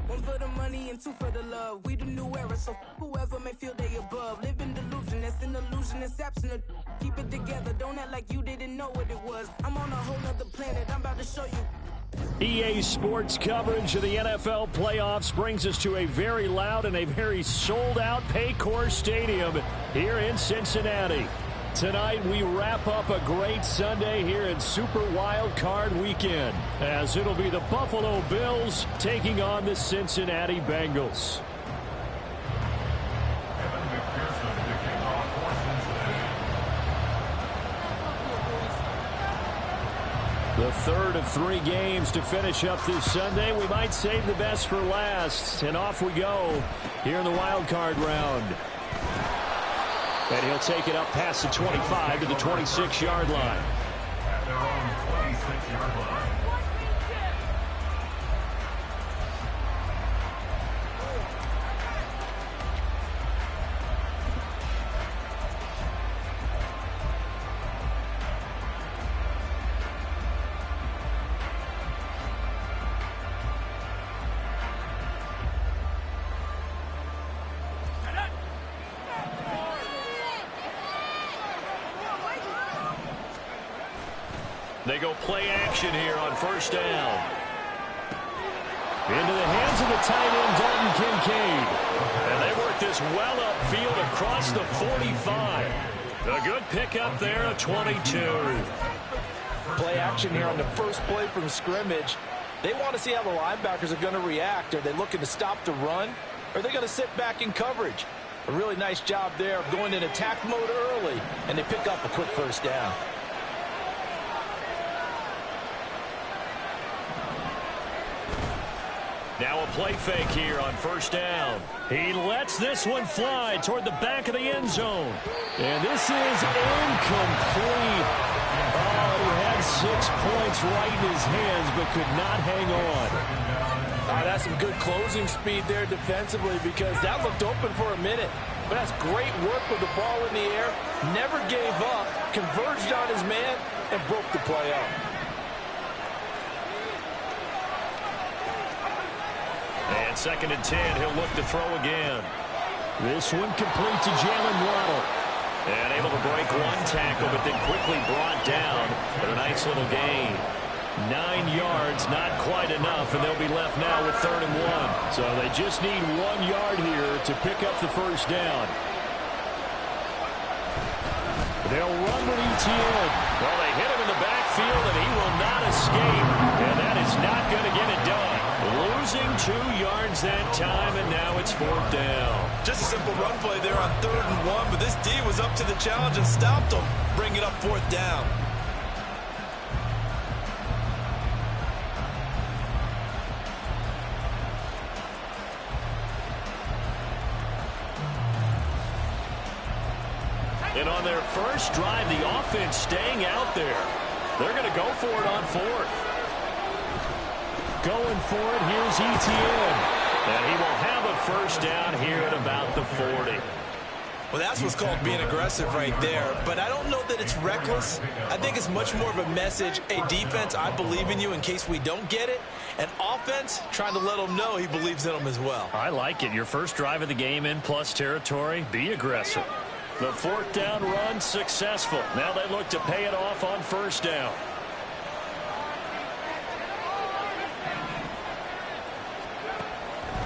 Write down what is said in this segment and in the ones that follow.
One for the money and two for the love. We the new era, so whoever may feel they above. Live in delusion, that's an illusion, that's absent. Keep it together, don't act like you didn't know what it was. I'm on a whole nother planet, I'm about to show you. EA Sports coverage of the NFL playoffs brings us to a very loud and a very sold-out Paycor Stadium here in Cincinnati. Tonight we wrap up a great Sunday here in Super Wild Card Weekend, as it'll be the Buffalo Bills taking on the Cincinnati Bengals. The third of 3 games to finish up this Sunday. We might save the best for last. And off we go here in the wild card round. And he'll take it up past the 25 to the 26-yard line. At their own 26-yard line. They go play action here on first down. Into the hands of the tight end, Dalton Kincaid. And they work this well upfield across the 45. A good pickup there, a 22. Play action here on the first play from scrimmage. They want to see how the linebackers are going to react. Are they looking to stop the run? Or are they going to sit back in coverage? A really nice job there of going in attack mode early, and they pick up a quick first down. Now a play fake here on first down. He lets this one fly toward the back of the end zone. And this is incomplete. Oh, he had 6 points right in his hands, but could not hang on. That's some good closing speed there defensively, because that looked open for a minute. But that's great work with the ball in the air. Never gave up, converged on his man, and broke the play up. And 2nd and 10, he'll look to throw again. This one complete to Jalen Waddle. And able to break one tackle, but then quickly brought down. But a nice little gain. 9 yards, not quite enough, and they'll be left now with 3rd and 1. So they just need 1 yard here to pick up the first down. They'll run with ETN. Well, they hit him in the backfield, and he will not escape. And that is not going to get it done. Losing 2 yards that time, and now it's 4th down. Just a simple run play there on 3rd and 1, but this D was up to the challenge and stopped him. Bring it up 4th down. And on their first drive, the offense staying out there. They're going to go for it on 4th. Going for it, here's ETN. And he will have a first down here at about the 40. Well, that's what's called being aggressive right there. But I don't know that it's reckless. I think it's much more of a message. Hey, defense, I believe in you in case we don't get it. And offense, trying to let them know he believes in them as well. I like it. Your first drive of the game in plus territory, be aggressive. The 4th down run successful. Now they look to pay it off on first down.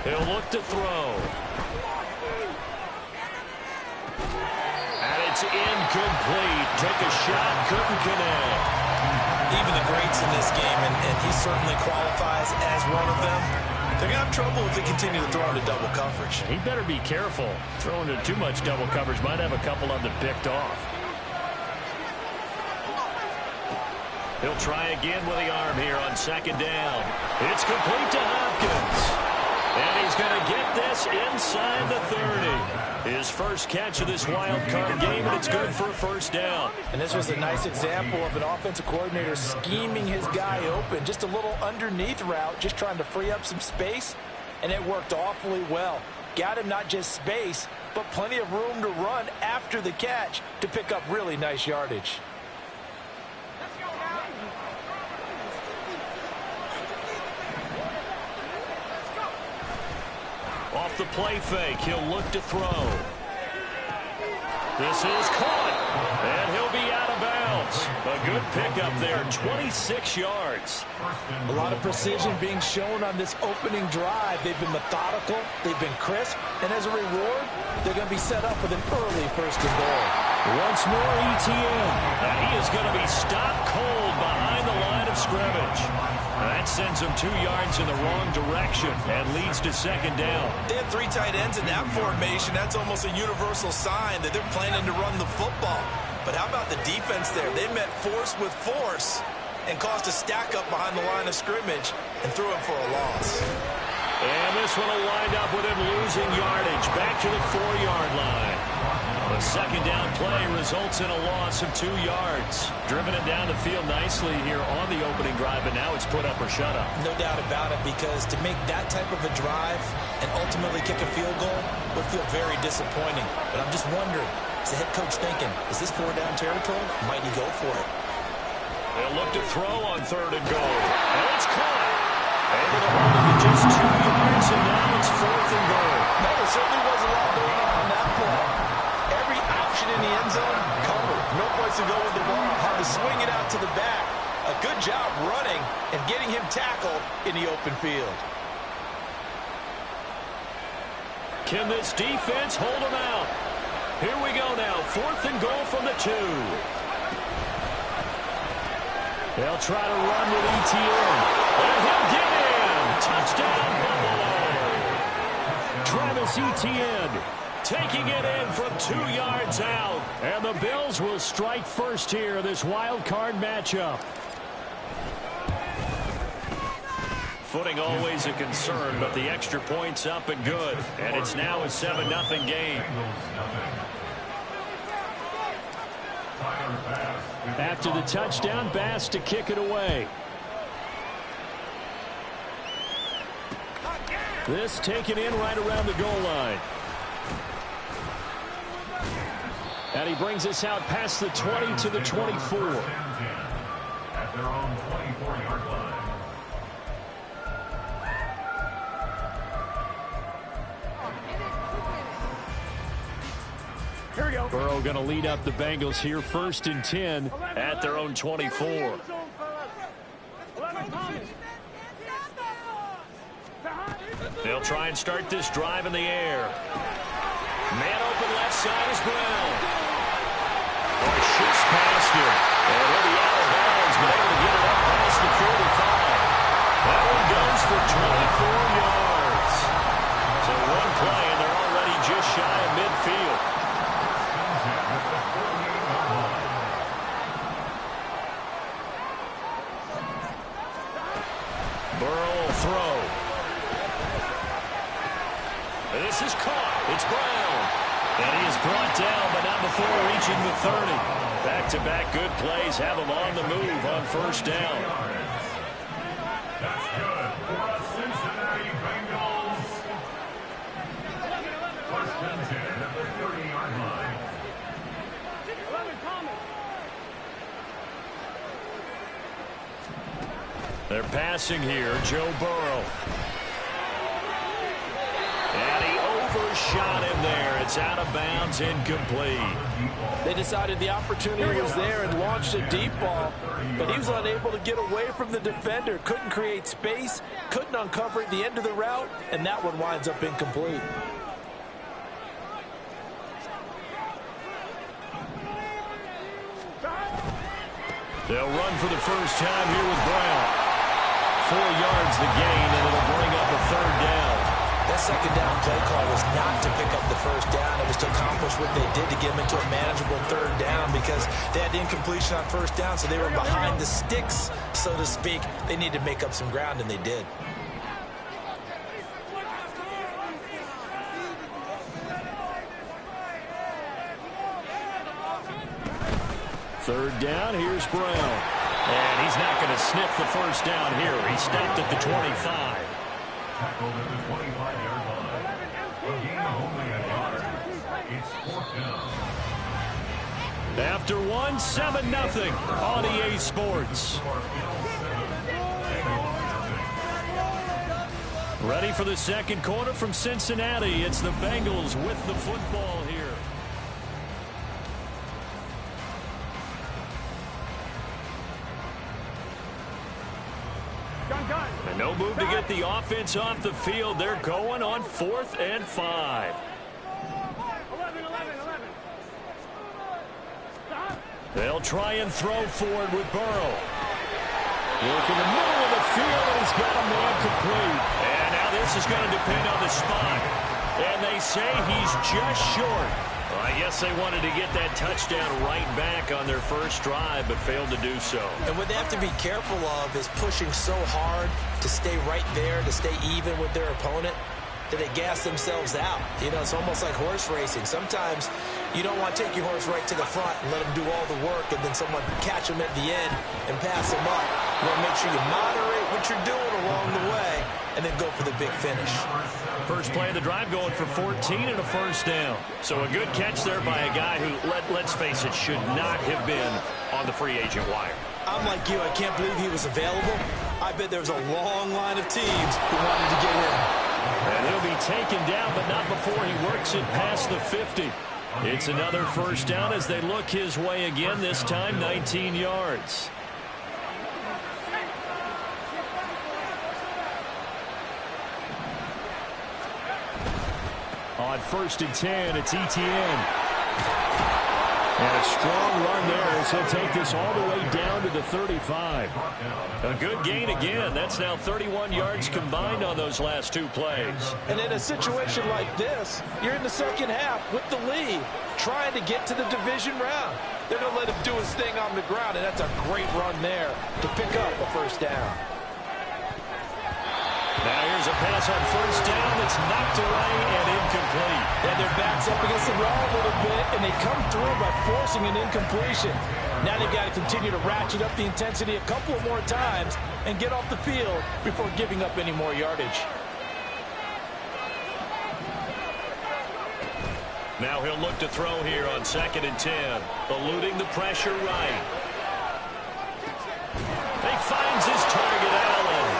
He'll look to throw. And it's incomplete. Took a shot, couldn't connect. Even the greats in this game, and he certainly qualifies as one of them, they're going to have trouble if they continue to throw into double coverage. He better be careful. Throwing into too much double coverage might have a couple of them picked off. He'll try again with the arm here on 2nd down. It's complete to Hopkins. And he's going to get this inside the 30. His first catch of this wild card game, and it's good for a first down. And this was a nice example of an offensive coordinator scheming his guy open. Just a little underneath route, just trying to free up some space, and it worked awfully well. Got him not just space, but plenty of room to run after the catch to pick up really nice yardage. off the play fake. He'll look to throw. This is caught, and he'll be out of bounds. A good pickup there, 26 yards. A lot of precision being shown on this opening drive. They've been methodical, they've been crisp, and as a reward, they're going to be set up with an early first and goal. Once more, ETN, and he is going to be stopped cold behind the line of scrimmage. That sends him 2 yards in the wrong direction and leads to second down. They have 3 tight ends in that formation. That's almost a universal sign that they're planning to run the football. But how about the defense there? They met force with force and caused a stack up behind the line of scrimmage and threw him for a loss. And this one will wind up with him losing yardage back to the 4-yard line. The second down play results in a loss of 2 yards. Driven it down the field nicely here on the opening drive, but now it's put up or shut up. No doubt about it, because to make that type of a drive and ultimately kick a field goal would feel very disappointing. But I'm just wondering, is the head coach thinking, is this 4-down territory? Might he go for it? They'll look to throw on 3rd and goal. And it's caught. Able to hold it to just 2 yards, and now it's 4th and goal. No, there certainly was a lot going on that play. Every option in the end zone covered. No place to go with the ball. Had to swing it out to the back. A good job running and getting him tackled in the open field. Can this defense hold him out? Here we go now. 4th and goal from the 2. They'll try to run with ETN. And he'll get in. Touchdown, Buffalo. Travis Etienne taking it in from 2 yards out. And the Bills will strike first here, this wild card matchup. Footing always a concern, but the extra point's up and good. And it's now a 7-0 game. After the touchdown, Bass to kick it away. This taken in right around the goal line. And he brings us out past the 20 to the 24. At their own 24-yard line. Here we go. Burrow going to lead up the Bengals here, 1st and 10 at their own 24. They'll try and start this drive in the air. Man open left side is Brown. Boy, shoots past him. And he'll be out of bounds, but able to get it up past the 45. That one goes for 24 yards. So one play, and they're already just shy of midfield. Burrow will throw. This is caught. It's Brown. And he is brought down, but not before reaching the 30. Back-to-back good plays have him on the move on 1st down. That's good for the Cincinnati Bengals. 1st and 10 at the 30-yard line. They're passing here. Joe Burrow. And he overshot him there. It's out of bounds, incomplete. They decided the opportunity was there and launched a deep ball, but he was unable to get away from the defender. Couldn't create space, couldn't uncover at the end of the route, and that one winds up incomplete. They'll run for the first time here with Brown. 4 yards the gain, and it'll bring up a 3rd down. That second down play call was not to pick up the 1st down. It was to accomplish what they did to get them into a manageable 3rd down, because they had incompletion on 1st down, so they were behind the sticks, so to speak. They needed to make up some ground, and they did. Third down, here's Brown. And he's not going to sniff the 1st down here. He stopped at the 25. Tackled at the 25-yard line. A gain of only a yard. It's 4th down. After one, 7-0 on EA Sports. Ready for the second quarter from Cincinnati. It's the Bengals with the football here. And no move to get the offense off the field. They're going on 4th and 5. They'll try and throw forward with Burrow. Look in the middle of the field, and he's got a man complete. And now this is going to depend on the spot. And they say he's just short. Well, I guess they wanted to get that touchdown right back on their first drive, but failed to do so. And what they have to be careful of is pushing so hard to stay right there, to stay even with their opponent, that they gas themselves out. You know, it's almost like horse racing. Sometimes you don't want to take your horse right to the front and let them do all the work, and then someone catch them at the end and pass them up. You want to make sure you moderate what you're doing along the way and then go for the big finish. First play of the drive going for 14 and a first down. So a good catch there by a guy who, let's face it, should not have been on the free agent wire. I'm like you. I can't believe he was available. I bet there was a long line of teams who wanted to get him. And he'll be taken down, but not before he works it past the 50. It's another first down as they look his way again, this time 19 yards. On 1st and 10, it's Etienne. And a strong run there as he'll take this all the way down to the 35. A good gain again. That's now 31 yards combined on those last 2 plays. And in a situation like this, you're in the second half with the lead, trying to get to the division round. They're going to let him do his thing on the ground, and that's a great run there to pick up a first down. Now here's a pass on 1st down that's knocked away and incomplete. And their back's up against the wall a little bit, and they come through by forcing an incompletion. Now they've got to continue to ratchet up the intensity a couple of more times and get off the field before giving up any more yardage. Now he'll look to throw here on 2nd and 10, eluding the pressure right. He finds his target, Allen.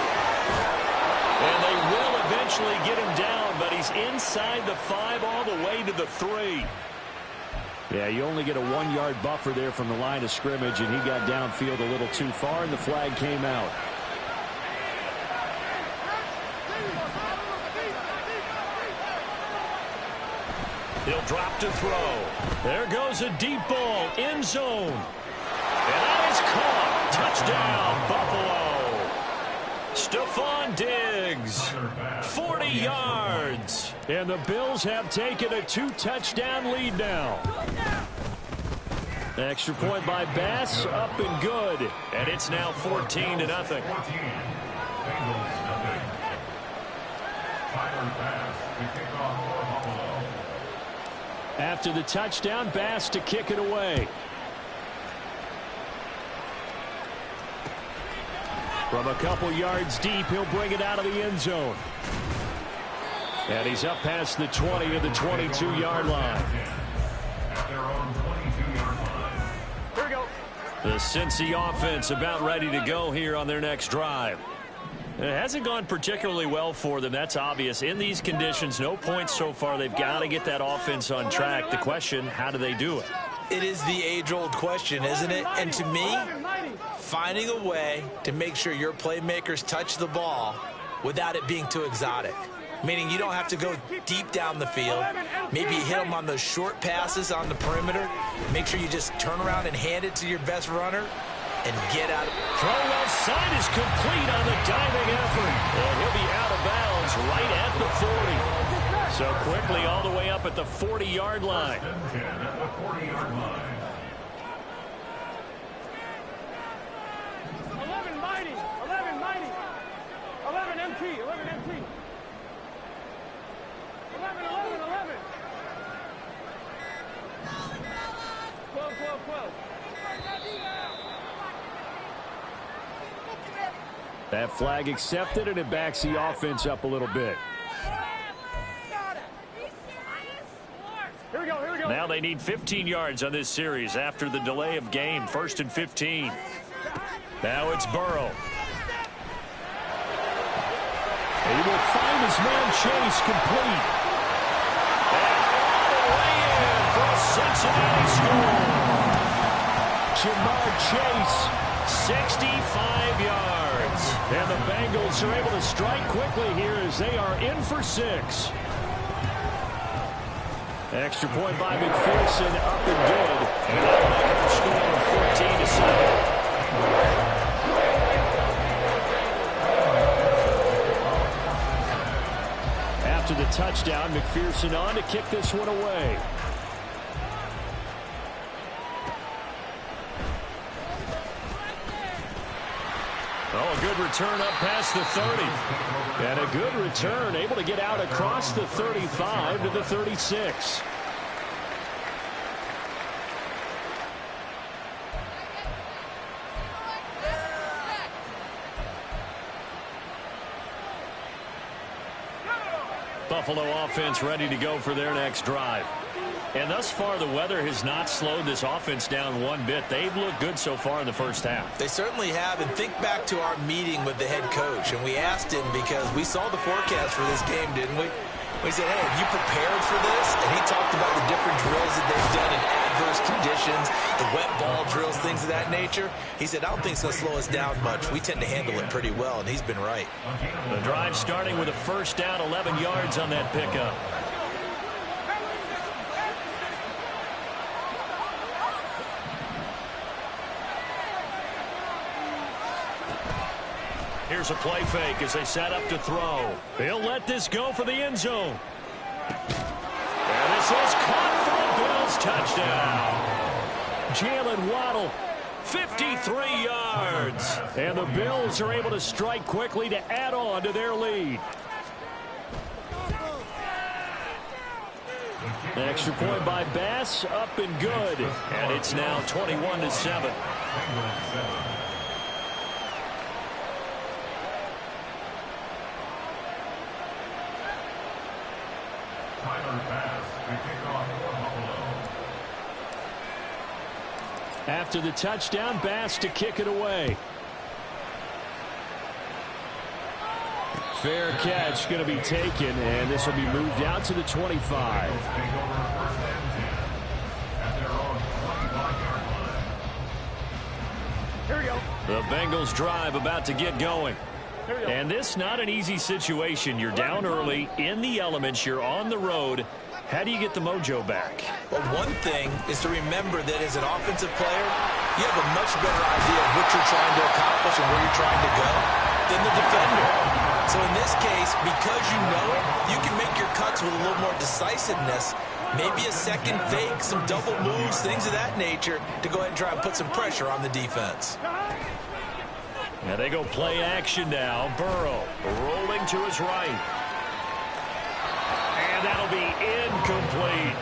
And they will eventually get him down, but he's inside the 5 all the way to the 3. Yeah, you only get a 1-yard buffer there from the line of scrimmage, and he got downfield a little too far, and the flag came out. He'll drop to throw. There goes a deep ball, end zone. And that is caught. Touchdown, Buffalo. Stephon Diggs, 40 yards. And the Bills have taken a 2-touchdown lead now. Extra point by Bass, up and good. And it's now 14-0. After the touchdown, Bass to kick it away. From a couple yards deep, he'll bring it out of the end zone. And he's up past the 20 to the 22-yard line. Here we go. The Cincy offense about ready to go here on their next drive. It hasn't gone particularly well for them. That's obvious. In these conditions, no points so far. They've got to get that offense on track. The question, how do they do it? It is the age-old question, isn't it? And to me, finding a way to make sure your playmakers touch the ball without it being too exotic. Meaning you don't have to go deep down the field. Maybe you hit them on those short passes on the perimeter. Make sure you just turn around and hand it to your best runner and get out. Throw left side is complete on the diving effort. And he'll be out of bounds right at the 40. So quickly all the way up at the 40-yard line. 11 mighty. 11 mighty. 11 MT. 11 MT. 11. 12. That flag accepted, and it backs the offense up a little bit. Here we go. Now they need 15 yards on this series after the delay of game. 1st and 15. Now it's Burrow. Able will find his man Chase complete. And all the way in for a Cincinnati score. Jamar Chase, 65 yards. And the Bengals are able to strike quickly here as they are in for 6. Extra point by McPherson, up and good. And that'll make it the score 14-7. After the touchdown, McPherson on to kick this one away. Oh, a good return up past the 30. And a good return, able to get out across the 35 to the 36. Buffalo offense ready to go for their next drive. And thus far, the weather has not slowed this offense down one bit. They've looked good so far in the first half. They certainly have. And think back to our meeting with the head coach. And we asked him because we saw the forecast for this game, didn't we? We said, hey, have you prepared for this? And he talked about the different drills that they've done in adverse conditions, the wet ball drills, things of that nature. He said, I don't think it's going to slow us down much. We tend to handle it pretty well, and he's been right. The drive starting with a first down, 11 yards on that pickup. Here's a play fake as they set up to throw. They'll let this go for the end zone. And this is caught for a Bills touchdown. Jalen Waddle, 53 yards. And the Bills are able to strike quickly to add on to their lead. Extra point by Bass, up and good. And it's now 21-7. After the touchdown, Bass to kick it away. Fair catch going to be taken, and this will be moved out to the 25. Here we go. The Bengals drive about to get going. And this not an easy situation. You're down early, in the elements, you're on the road. How do you get the mojo back? Well, one thing is to remember that as an offensive player, you have a much better idea of what you're trying to accomplish and where you're trying to go than the defender. So in this case, because you know it, you can make your cuts with a little more decisiveness. Maybe a second fake, some double moves, things of that nature to go ahead and try and put some pressure on the defense. And they go play action now. Burrow rolling to his right. And that'll be incomplete.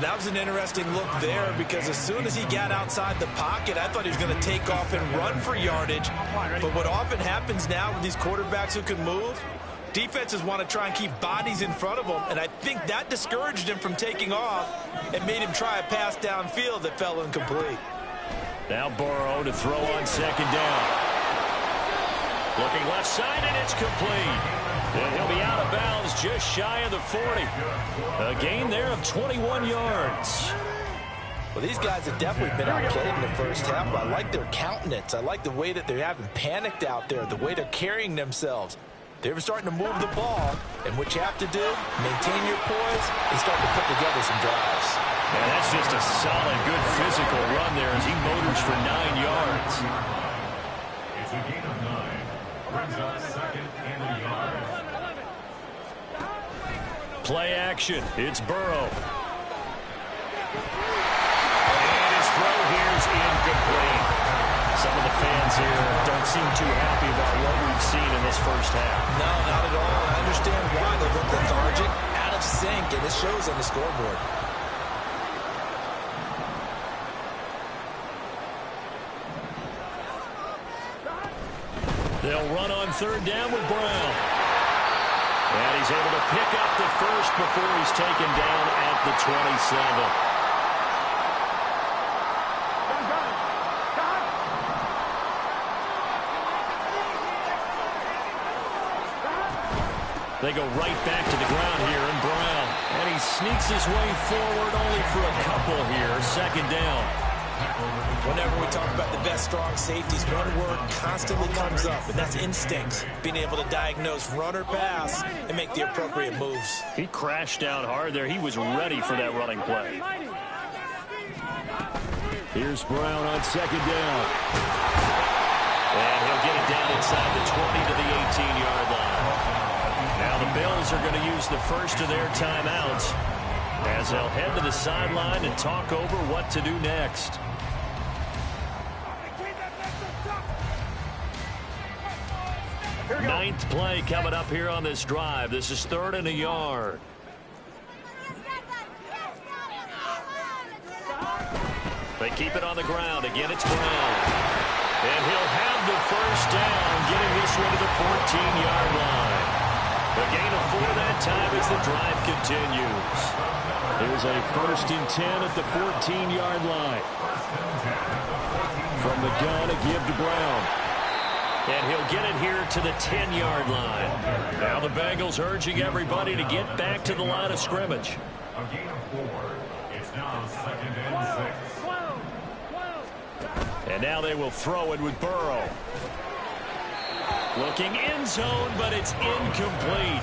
That was an interesting look there because as soon as he got outside the pocket, I thought he was going to take off and run for yardage. But what often happens now with these quarterbacks who can move, defenses want to try and keep bodies in front of them, and I think that discouraged him from taking off and made him try a pass downfield that fell incomplete. Now Burrow to throw on second down. Looking left side, and it's complete. And he'll be out of bounds just shy of the 40. A gain there of 21 yards. Well, these guys have definitely been outplayed in the first half. I like their countenance. I like the way that they haven't panicked out there, the way they're carrying themselves. They're starting to move the ball, and what you have to do, maintain your poise and start to put together some drives. And that's just a solid, good physical run there as he motors for 9 yards. It's a gain of 9. Brings up second and a yard. Play action. It's Burrow. And his throw here is incomplete. Some of the fans here don't seem too happy about what we've seen in this first half. No, not at all. I understand why. They look lethargic, out of sync, and it shows on the scoreboard. They'll run on third down with Brown. And he's able to pick up the first before he's taken down at the 27. They go right back to the ground here, and Brown. And he sneaks his way forward only for a couple here. Second down. Whenever we talk about the best strong safeties, one word constantly comes up, and that's instincts. Being able to diagnose run or pass and make the appropriate moves. He crashed down hard there. He was ready for that running play. Here's Brown on second down. And he'll get it down inside the 20 to the 18-yard line. Now the Bills are going to use the first of their timeouts as they'll head to the sideline and talk over what to do next. Ninth play coming up here on this drive. This is 3rd and a yard. They keep it on the ground. Again, it's Brown. And he'll have the first down, getting this one to the 14-yard line. The gain of 4 that time as the drive continues. Here's a 1st and 10 at the 14-yard line. From the gun, a give to Brown. And he'll get it here to the 10-yard line. Now the Bengals urging everybody to get back to the line of scrimmage. A gain of 4. It's now 2nd and 6. And now they will throw it with Burrow. Looking end zone, but it's incomplete.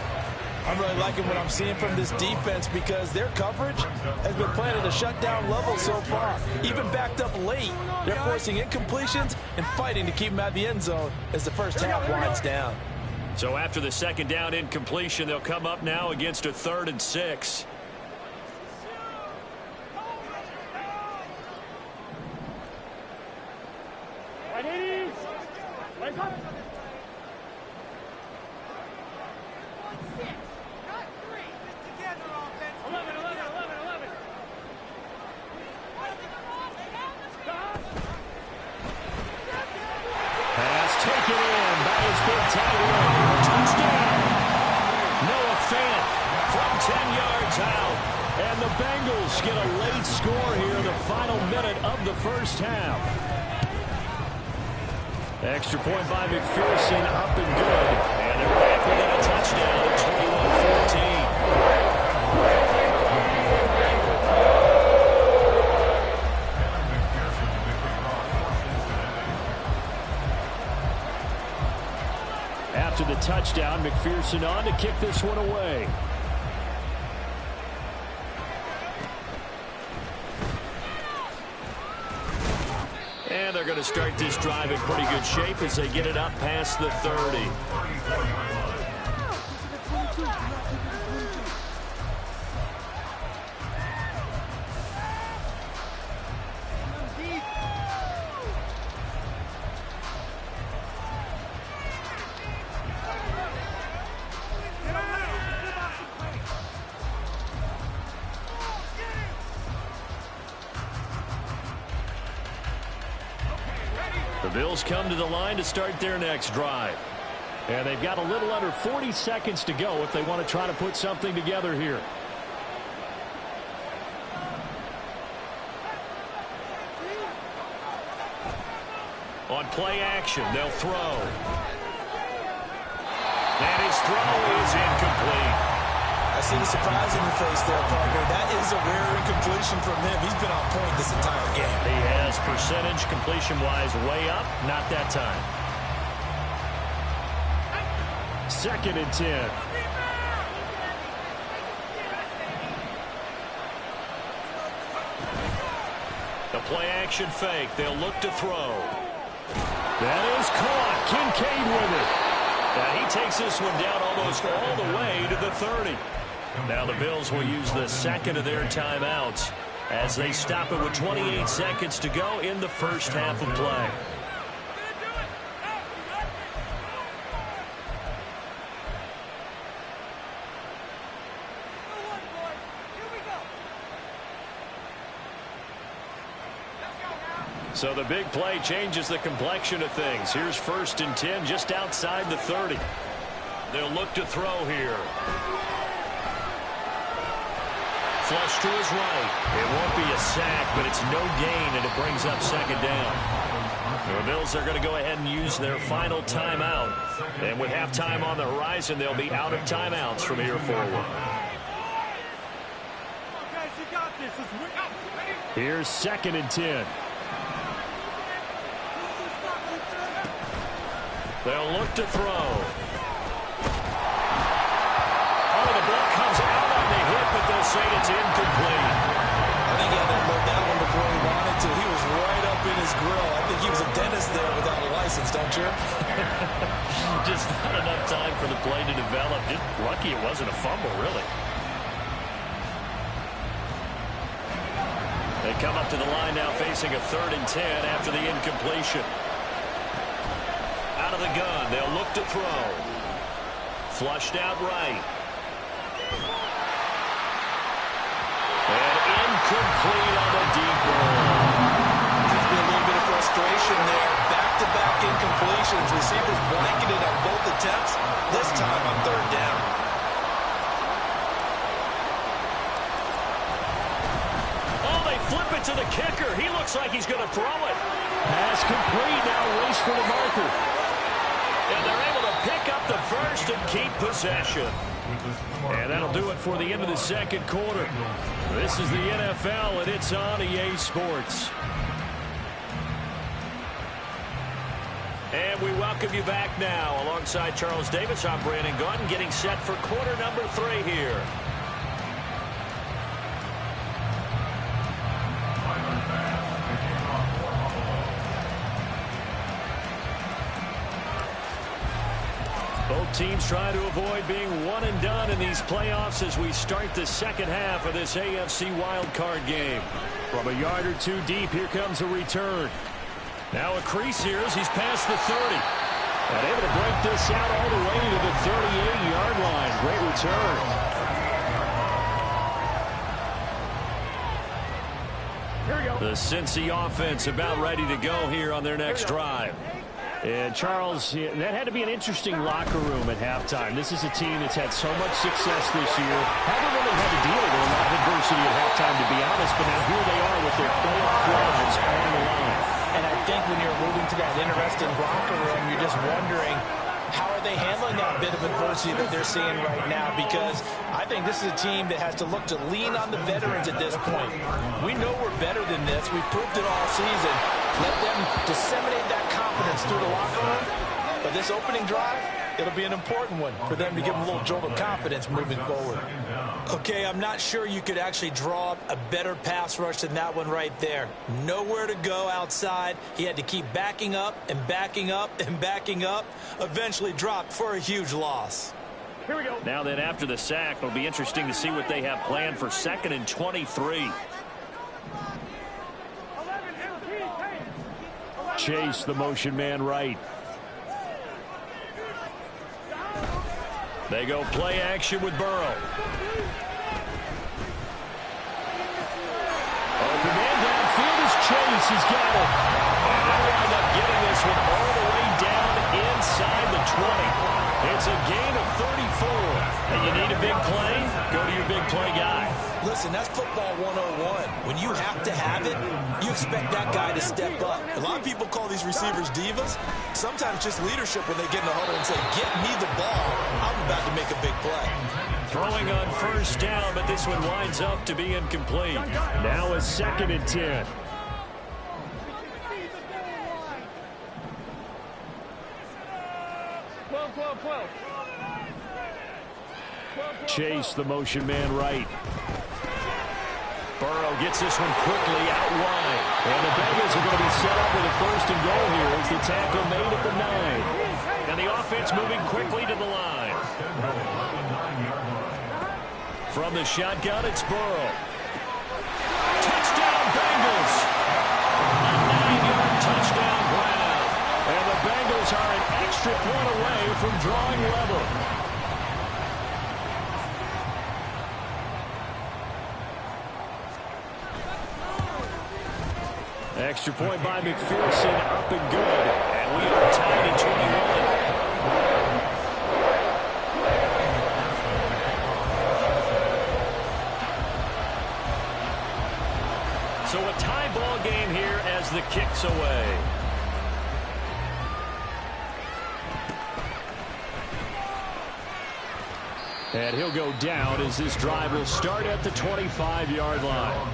I'm really liking what I'm seeing from this defense because their coverage has been playing at a shutdown level so far. Even backed up late, they're forcing incompletions and fighting to keep them out of the end zone as the first half winds down. So after the second down incompletion, they'll come up now against a 3rd and 6. Bengals get a late score here in the final minute of the first half. Extra point by McPherson, up and good. And they're back within a touchdown at 21-14. After the touchdown, McPherson on to kick this one away. And they're going to start this drive in pretty good shape as they get it up past the 30. The Bills come to the line to start their next drive. And they've got a little under 40 seconds to go if they want to try to put something together here. On play action, they'll throw. And his throw is incomplete. I see the surprise in your face there, partner. That is a rare incompletion from him. He's been on point this entire game. He has percentage completion-wise way up. Not that time. 2nd and 10. The play-action fake. They'll look to throw. That is caught. Kincaid with it. And he takes this one down almost all the way to the 30. Now the Bills will use the second of their timeouts as they stop it with 28 seconds to go in the first half of play. So the big play changes the complexion of things. Here's 1st and 10 just outside the 30. They'll look to throw here. Flush to his right. It won't be a sack, but it's no gain, and it brings up 2nd down. The Bills are going to go ahead and use their final timeout. And with halftime on the horizon, they'll be out of timeouts from here forward. Here's 2nd and 10. They'll look to throw. Oh, the ball comes out on the hit, but they'll say it's incomplete. I think he had to load that one before he wanted to. He was right up in his grill. I think he was a dentist there without a license, don't you? Just not enough time for the play to develop. Just lucky it wasn't a fumble, really. They come up to the line now facing a 3rd and 10 after the incompletion. Out of the gun, they'll look to throw. Flushed out right. And incomplete on the deep ball. There's been a little bit of frustration there. Back-to-back incompletions. Receivers blanketed on both attempts, this time on 3rd down. Oh, they flip it to the kicker. He looks like he's going to throw it. Pass complete. Now race for the marker. And they're able to pick up the first and keep possession. And that'll do it for the end of the 2nd quarter. This is the NFL, and it's on EA Sports. And we welcome you back now. Alongside Charles Davis, I'm Brandon Gunn, getting set for quarter number 3 here. Both teams trying to avoid being one and done in these playoffs as we start the 2nd half of this AFC wildcard game. From a yard or 2 deep, here comes a return. Now a crease here as he's past the 30. And able to break this out all the way to the 38-yard line. Great return. Here we go. The Cincy offense about ready to go here on their next drive. And, Charles, that had to be an interesting locker room at halftime. This is a team that's had so much success this year. Haven't really had to deal with a lot of adversity at halftime, to be honest, but now here they are with their playoff lives on the line. And I think when you're moving to that interesting locker room, you're just wondering, how are they handling that bit of adversity that they're seeing right now? Because I think this is a team that has to look to lean on the veterans at this point. We know we're better than this. We've proved it all season. Let them disseminate that confidence through the locker room. But this opening drive, it'll be an important one for them to give them a little jolt of confidence moving forward. Okay, I'm not sure you could actually draw up a better pass rush than that one right there. Nowhere to go outside. He had to keep backing up and backing up and backing up. Eventually dropped for a huge loss. Here we go. Now then, after the sack, it'll be interesting to see what they have planned for 2nd and 23. Chase, the motion man right. They go play action with Burrow. Open man downfield is Chase. He's got it. And they'll wind up getting this one all the way down inside the 20. It's a gain of 34. And you need a big play? Go to your big play guy. Listen, that's football 101. When you have to have it, you expect that guy to step up. A lot of people call these receivers divas. Sometimes just leadership when they get in the huddle and say, get me the ball. I'm about to make a big play. Throwing on 1st down, but this one winds up to be incomplete. Now a 2nd and 10. Chase, the motion man right. Burrow gets this one quickly out wide. And the Bengals are going to be set up with a 1st and goal here as the tackle made at the 9. And the offense moving quickly to the line. From the shotgun, it's Burrow. Touchdown, Bengals! A 9-yard touchdown grab. And the Bengals are an extra point away from drawing level. Extra point by McPherson, up and good. And we are tied at 21. So a tie ball game here as the kick's away. And he'll go down as this drive will start at the 25-yard line.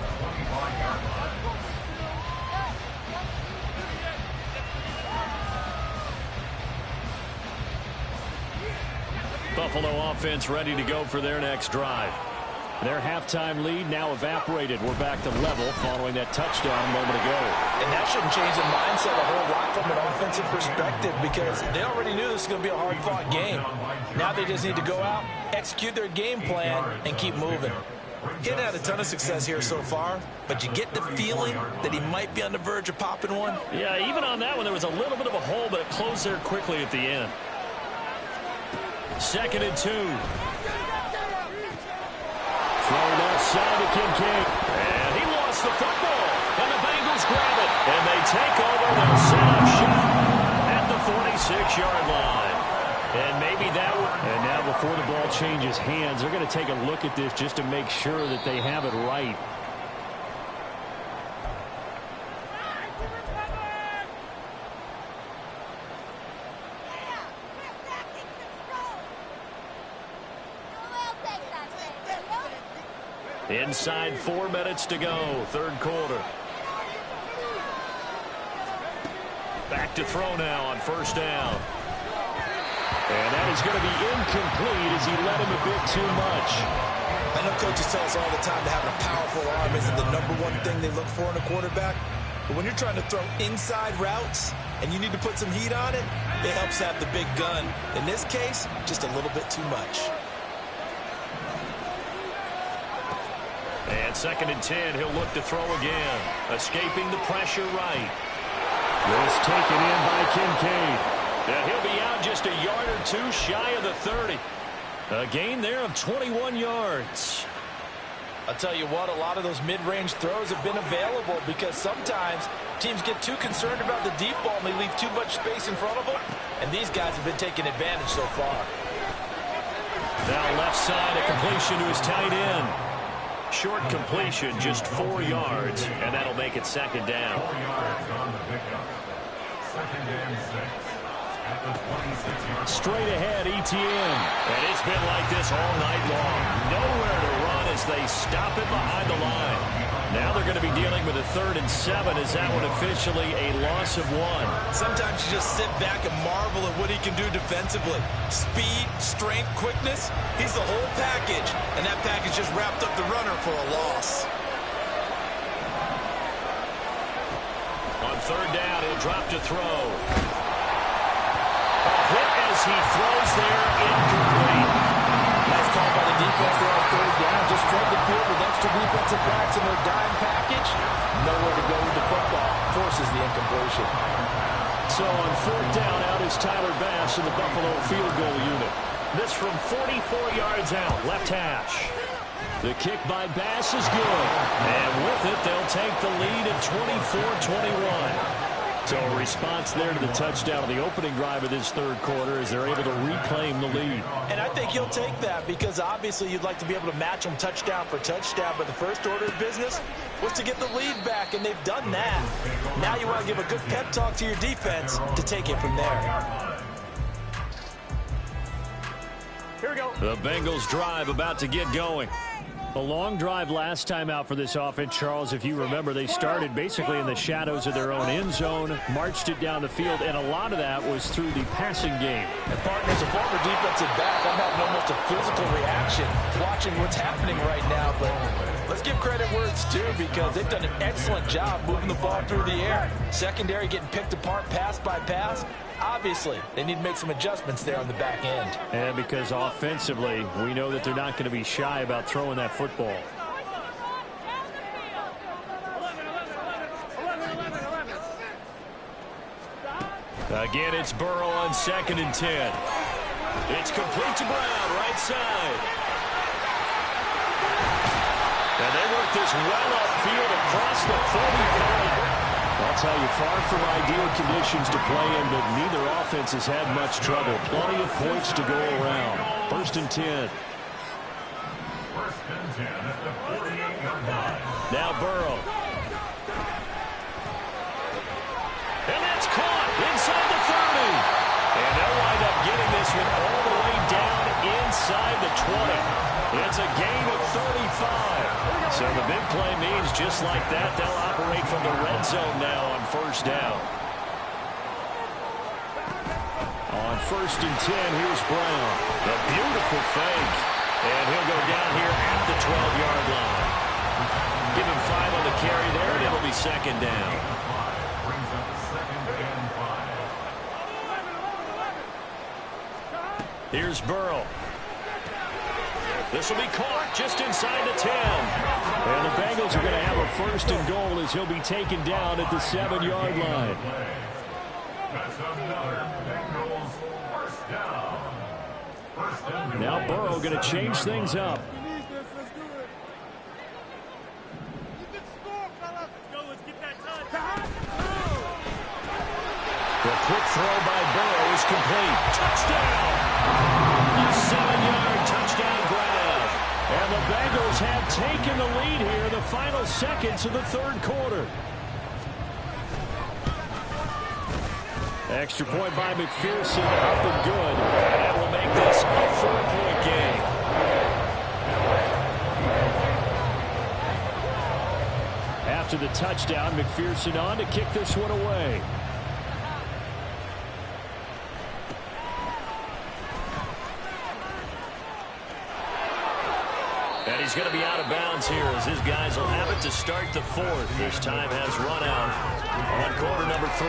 Buffalo offense ready to go for their next drive. Their halftime lead now evaporated. We're back to level following that touchdown a moment ago. And that shouldn't change the mindset a whole lot from an offensive perspective because they already knew this was going to be a hard-fought game. Now they just need to go out, execute their game plan, and keep moving. He hadn't had a ton of success here so far, but you get the feeling that he might be on the verge of popping one. Yeah, even on that one, there was a little bit of a hole, but it closed there quickly at the end. 2nd and 2. Thrown outside to Kincaid. And he lost the football. And the Bengals grab it. And they take over. They'll set up shop at the 46-yard line. And maybe that would. And now before the ball changes hands, they're going to take a look at this just to make sure that they have it right. Inside 4 minutes to go, 3rd quarter. Back to throw now on 1st down. And that is going to be incomplete as he led him a bit too much. I know coaches tell us all the time that having a powerful arm isn't the #1 thing they look for in a quarterback. But when you're trying to throw inside routes and you need to put some heat on it, it helps have the big gun. In this case, just a little bit too much. And 2nd and 10, he'll look to throw again. Escaping the pressure right. This taken in by Kincaid. And he'll be out just a yard or two shy of the 30. A gain there of 21 yards. I'll tell you what, a lot of those mid-range throws have been available because sometimes teams get too concerned about the deep ball and they leave too much space in front of them. And these guys have been taking advantage so far. Now left side, a completion to his tight end. Short completion, just 4 yards, and that'll make it 2nd down. 4 yards on the pickup. 2nd and 6 at the 26-yard. Straight ahead, ETN. And it's been like this all night long. Nowhere to run as they stop it behind the line. Now they're going to be dealing with a 3rd and 7. Is that one officially a loss of 1? Sometimes you just sit back and marvel at what he can do defensively. Speed, strength, quickness. He's the whole package. And that package just wrapped up the runner for a loss. On 3rd down, he'll drop to throw. A hit as he throws there, incomplete. Nice call by the defense there on 3rd down. Just flood the field with extra defensive backs in their dime package. Nowhere to go with the football. Forces the incompletion. So on 4th down, out is Tyler Bass in the Buffalo field goal unit. This from 44 yards out, left hash. The kick by Bass is good. And with it, they'll take the lead at 24-21. So a response there to the touchdown of the opening drive of this 3rd quarter as they're able to reclaim the lead. And I think he'll take that because obviously you'd like to be able to match them touchdown for touchdown, but the first order of business was to get the lead back, and they've done that. Now you want to give a good pep talk to your defense to take it from there. Here we go. The Bengals drive about to get going. A long drive last time out for this offense, Charles. If you remember, they started basically in the shadows of their own end zone, marched it down the field, and a lot of that was through the passing game. And partners, a former defensive back, I'm having almost a physical reaction watching what's happening right now. But let's give credit where it's due because they've done an excellent job moving the ball through the air. Secondary getting picked apart pass by pass. Obviously, they need to make some adjustments there on the back end. And because offensively, we know that they're not going to be shy about throwing that football. Again, it's Burrow on 2nd and 10. It's complete to Brown, right side. And they work this well upfield across the 45. I'll tell you, far from ideal conditions to play in, but neither offense has had much trouble. Plenty of points to go around. 1st and 10. 1st and 10 at the 48-yard line. Now Burrow. And that's caught inside the 30. And they'll wind up getting this one all the way down inside the 20. It's a gain of 35. So the big play means just like that, they'll operate from the red zone now on first down. On 1st and 10, here's Brown. A beautiful fake. And he'll go down here at the 12-yard line. Give him 5 on the carry there, and it'll be second down. Here's Burrow. This will be caught just inside the 10. And the Bengals are going to have a 1st and goal as he'll be taken down at the 7-yard line. That's another Bengals first down. Now Burrow going to change things up. The quick throw by Burrow is complete. Touchdown! A 7-yard touchdown grab. And the Bengals have taken the lead here in the final seconds of the 3rd quarter. Extra point by McPherson, up and good. And that will make this a 4-point game. After the touchdown, McPherson on to kick this one away. And he's going to be out of bounds here as his guys will have it to start the 4th. This time has run out on quarter number 3.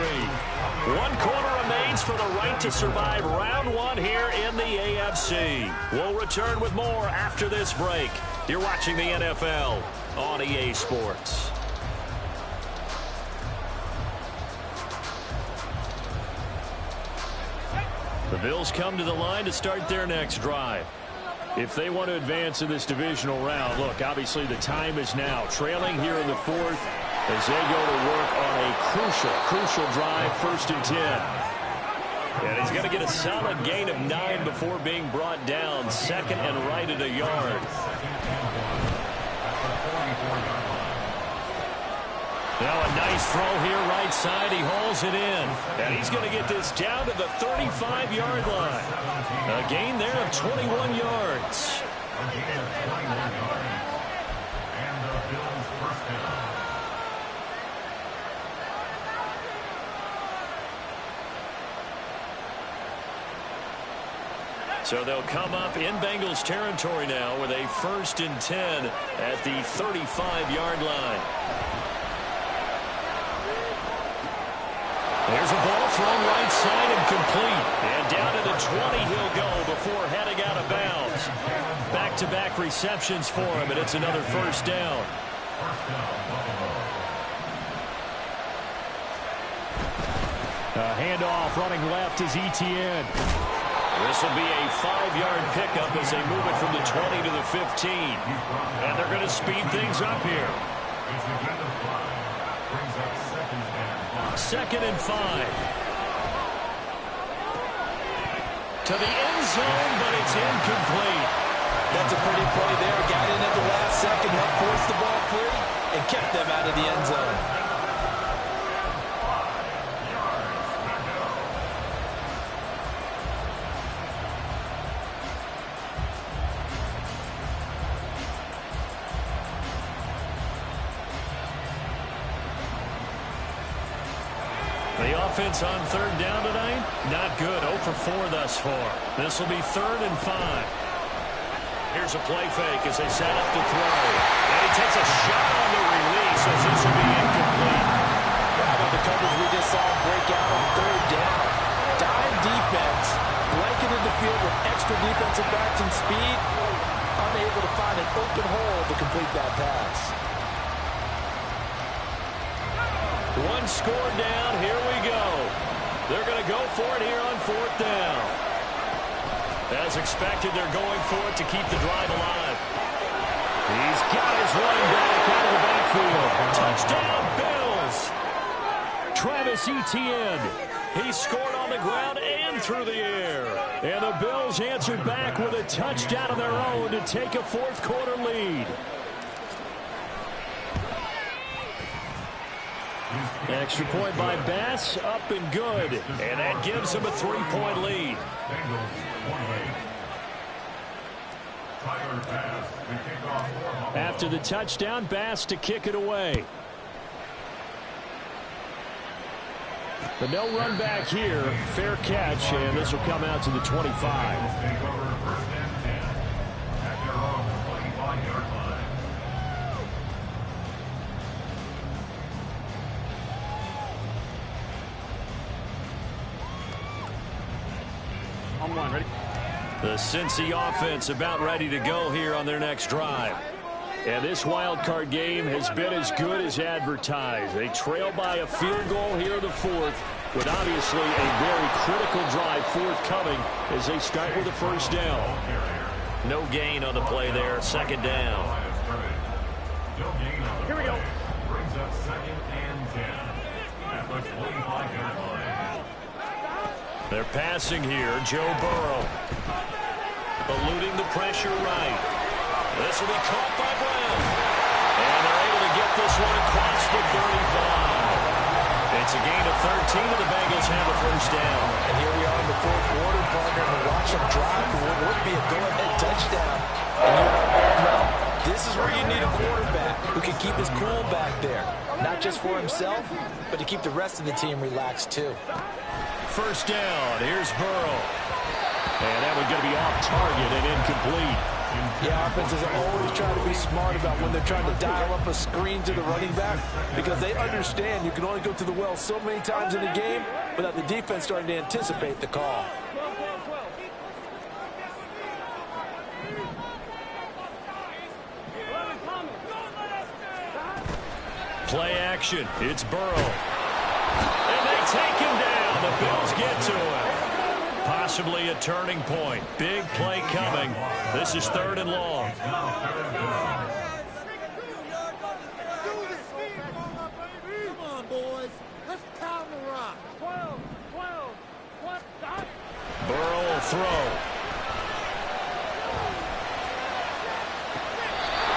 1 quarter remains for the right to survive round 1 here in the AFC. We'll return with more after this break. You're watching the NFL on EA Sports. The Bills come to the line to start their next drive. If they want to advance in this divisional round, look, obviously the time is now. Trailing here in the 4th as they go to work on a crucial drive, 1st and 10. And he's going to get a solid gain of 9 before being brought down. 2nd and right at a yard. Now a nice throw here right side. He hauls it in. And he's going to get this down to the 35-yard line. A gain there of 21 yards. And the Bills first down. So they'll come up in Bengals territory now with a 1st and 10 at the 35-yard line. There's a ball thrown right side and complete. And down to the 20 he'll go before heading out of bounds. Back-to-back receptions for him, and it's another 1st down. A handoff running left is Etienne. This will be a 5-yard pickup as they move it from the 20 to the 15. And they're going to speed things up here. 2nd and 5. To the end zone, but it's incomplete. That's a pretty play there. Got in at the last second, helped force the ball free, and kept them out of the end zone. The offense on 3rd down tonight, not good. 0 for 4 thus far. This will be 3rd and 5. Here's a play fake as they set up to throw. And he takes a shot on the release as this will be incomplete. Right on the coverage we just saw him break out on 3rd down. Dime defense, blanketed the field with extra defensive backs and speed. Unable to find an open hole to complete that pass. 1 score down. Here we go. They're going to go for it here on 4th down. As expected, they're going for it to keep the drive alive. He's got his running back out of the backfield. Touchdown, Bills! Travis Etienne. He scored on the ground and through the air. And the Bills answered back with a touchdown of their own to take a 4th quarter lead. Extra point by Bass, up and good. And that gives him a 3-point lead. After the touchdown, Bass to kick it away. But no run back here. Fair catch, and this will come out to the 25. On one, ready? The Cincy offense about ready to go here on their next drive. And this wild card game has been as good as advertised. They trail by a field goal here in the fourth, with obviously a very critical drive forthcoming as they start with a first down. No gain on the play there, second down. Here we go. Brings up 2nd and 10 at the 25-yard line. They're passing here. Joe Burrow eluding the pressure right. This will be caught by Brown. And they're able to get this one across the 35. It's a gain of 13, and the Bengals have a first down. And here we are in the fourth quarter, partner, and watch them drive for what would be a go-ahead touchdown. And this is where you need a quarterback who can keep his cool back there. Not just for himself, but to keep the rest of the team relaxed too. First down. Here's Burrow. And that one's going to be off target and incomplete. Yeah, offenses are always trying to be smart about when they're trying to dial up a screen to the running back, because they understand you can only go to the well so many times in a game without the defense starting to anticipate the call. Play action. It's Burrow. And they take him down. The Bills get to him. Possibly a turning point. Big play coming. This is 3rd and long. Come on, boys. Let's pound the rock. 12. What? Burrow will throw.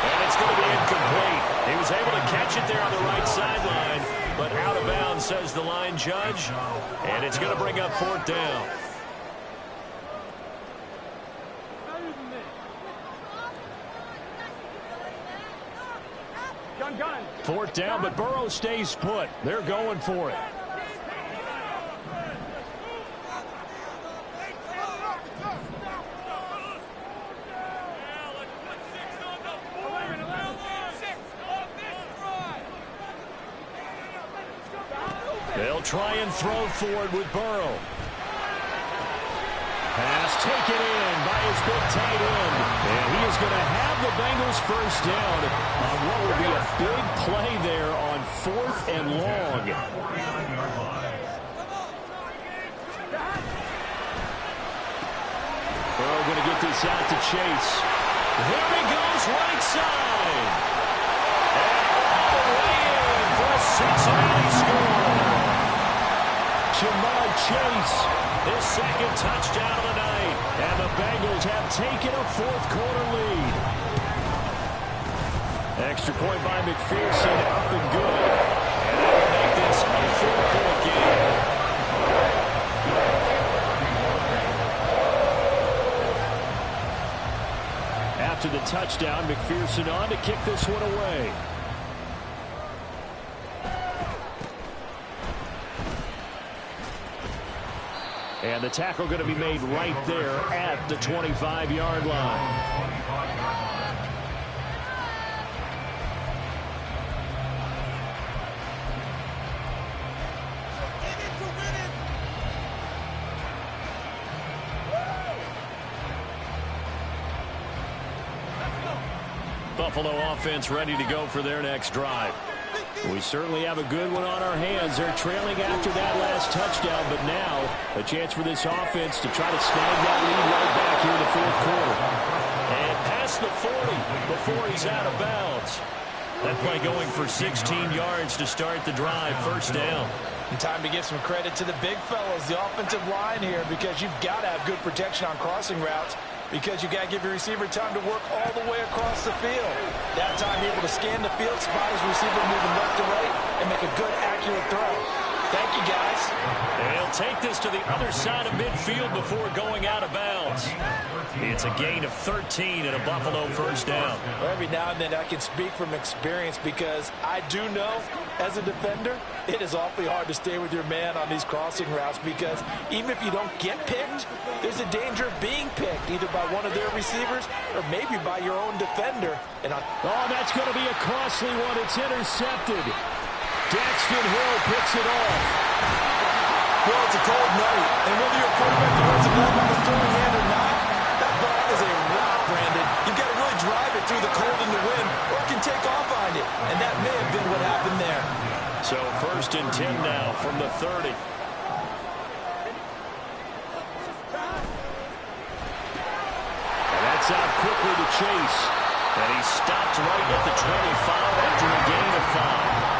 And it's going to be incomplete. He was able to catch it there on the right sideline, but out of bounds, says the line judge. And it's going to bring up 4th down. Gun. 4th down, but Burrow stays put. They're going for it. They'll try and throw forward with Burrow. Pass taken in by his big tight end. And he is going to have the Bengals first down on what will be a big play there on 4th and long. Burrow going to get this out to Chase. There he goes, right side. And all the way in for a Cincinnati score. Jamar Chase, his 2nd touchdown of the night, and the Bengals have taken a 4th quarter lead. Extra point by McPherson, up and good, and that will make this a 4-point game. After the touchdown, McPherson on to kick this one away. And the tackle going to be made right there at the 25-yard line. Buffalo offense ready to go for their next drive. We certainly have a good one on our hands. They're trailing after that last touchdown, but now a chance for this offense to try to snag that lead right back here in the 4th quarter. And past the 40 before he's out of bounds. That play going for 16 yards to start the drive, first down. And time to give some credit to the big fellows, the offensive line here, because you've got to have good protection on crossing routes, because you got to give your receiver time to work all the way across the field. That time able to scan the field, spot his receiver moving left to right, and make a good, accurate throw. Thank you, guys. And he'll take this to the other side of midfield before going out of bounds. It's a gain of 13 and a Buffalo first down. Well, every now and then I can speak from experience because I do know, as a defender, it is awfully hard to stay with your man on these crossing routes because even if you don't get picked, there's a danger of being picked either by one of their receivers or maybe by your own defender. And oh, that's going to be a costly one. It's intercepted. Daxton Hill picks it off. Well, it's a cold night, and whether your quarterback throws the ball with the throwing hand or not, that ball is a rock, Brandon. You've got to really drive it through the cold and the wind, or it can take off on you, and that may have been what happened there. So 1st and 10 now from the 30. And that's out quickly to Chase. And he stopped right at the 25 after a gain of 5.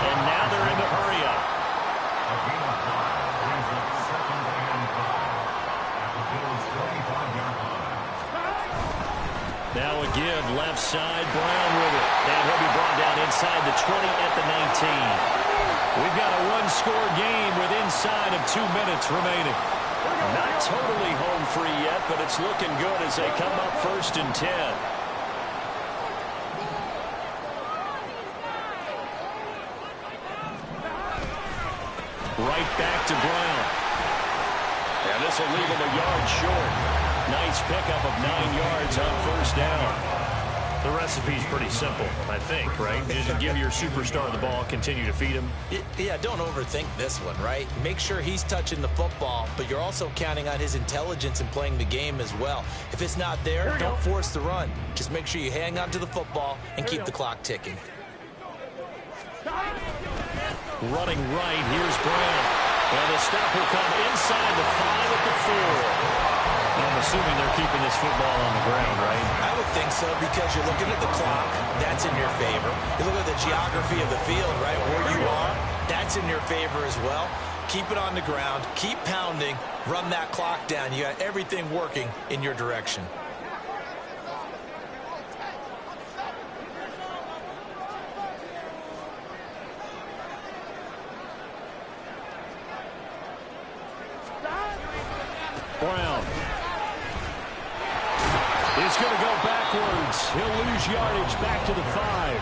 And now they're in the hurry up. A gain of 5 brings up 2nd and 5 at the Bills' 25-yard line. Now a give left side, Brown with it. And he'll be brought down inside the 20 at the 19. We've got a one-score game with inside of 2 minutes remaining. Not totally home free yet, but it's looking good as they come up 1st and 10. Right back to Brown. And this will leave him a yard short. Nice pickup of 9 yards on 1st down. The recipe's pretty simple, I think, right? Just give your superstar the ball, continue to feed him. Yeah, don't overthink this one, right? Make sure he's touching the football, but you're also counting on his intelligence in playing the game as well. If it's not there, don't force the run. Just make sure you hang on to the football and keep the clock ticking. Running right, here's Brown. And the stop will come inside the 5 at the 4. I'm assuming they're keeping this football on the ground, right? I would think so because you're looking at the clock. That's in your favor. You look at the geography of the field, right, where you are. That's in your favor as well. Keep it on the ground. Keep pounding. Run that clock down. You got everything working in your direction. Brown is going to go backwards. He'll lose yardage back to the 5.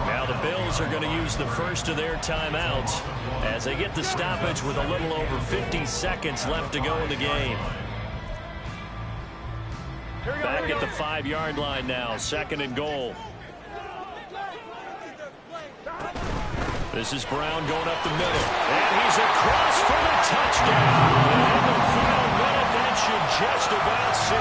Now the Bills are going to use the first of their timeouts as they get the stoppage with a little over 50 seconds left to go in the game. Back at the 5-yard line now, 2nd and goal. This is Brown going up the middle. And he's across for the touchdown. And the final minute, that should just about see